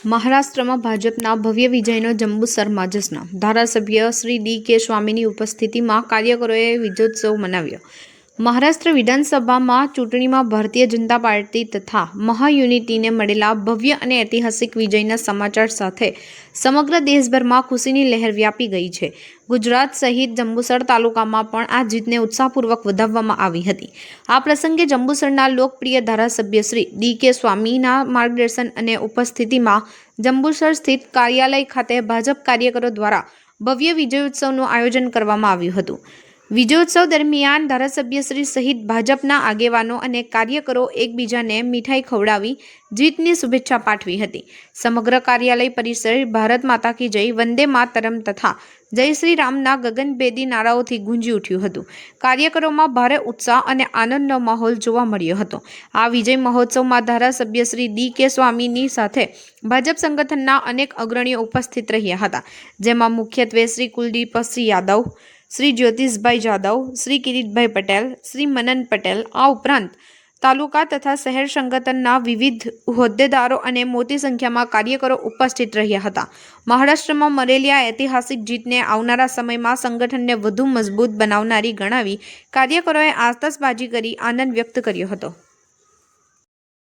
મહારાષ્ટ્રમાં ભાજપના ભવ્ય વિજયનો જંબુસરમાં જશ્ન. ધારાસભ્ય શ્રી ડી.કે. સ્વામીની ઉપસ્થિતિમાં કાર્યકરોએ વિજયોત્સવ મનાવ્યો. મહારાષ્ટ્ર વિધાનસભામાં ચૂંટણીમાં ભારતીય જનતા પાર્ટી તથા મહાયુનિટીને મળેલા ભવ્ય અને ઐતિહાસિક વિજયના સમાચાર સાથે સમગ્ર દેશભરમાં ખુશીની લહેર વ્યાપી ગઈ છે. ગુજરાત સહિત જંબુસર તાલુકામાં પણ આ જીતને ઉત્સાહપૂર્વક વધાવવામાં આવી હતી. આ પ્રસંગે જંબુસરના લોકપ્રિય ધારાસભ્ય શ્રી ડી.કે. સ્વામીના માર્ગદર્શન અને ઉપસ્થિતિમાં જંબુસર સ્થિત કાર્યાલય ખાતે ભાજપ કાર્યકરો દ્વારા ભવ્ય વિજયોત્સવનું આયોજન કરવામાં આવ્યું હતું. વિજયોત્સવ દરમિયાન ધારાસભ્યશ્રી સહિત ભાજપના આગેવાનો અને કાર્યકરો એકબીજાને મીઠાઈ ખવડાવી જીતની શુભેચ્છા પાઠવી હતી. સમગ્ર કાર્યાલય પરિસર ભારત માતા કી જય, વંદે માતરમ તથા જય શ્રી રામના ગગનભેદી નારાઓથી ગુંજી ઉઠ્યું હતું. કાર્યકરોમાં ભારે ઉત્સાહ અને આનંદનો માહોલ જોવા મળ્યો હતો. આ વિજય મહોત્સવમાં ધારાસભ્ય શ્રી ડી.કે. સ્વામીની સાથે ભાજપ સંગઠનના અનેક અગ્રણીઓ ઉપસ્થિત રહ્યા હતા, જેમાં મુખ્યત્વે શ્રી કુલદીપસિંહ યાદવ, શ્રી જ્યોતિષભાઈ જાદવ, શ્રી કિરીટભાઈ પટેલ, શ્રી મનન પટેલ, આ ઉપરાંત તાલુકા તથા શહેર સંગઠનના વિવિધ હોદ્દેદારો અને મોટી સંખ્યામાં કાર્યકરો ઉપસ્થિત રહ્યા હતા. મહારાષ્ટ્રમાં મળેલી આ ઐતિહાસિક જીતને આવનારા સમયમાં સંગઠનને વધુ મજબૂત બનાવનારી ગણાવી કાર્યકરોએ આતશબાજી કરી આનંદ વ્યક્ત કર્યો હતો.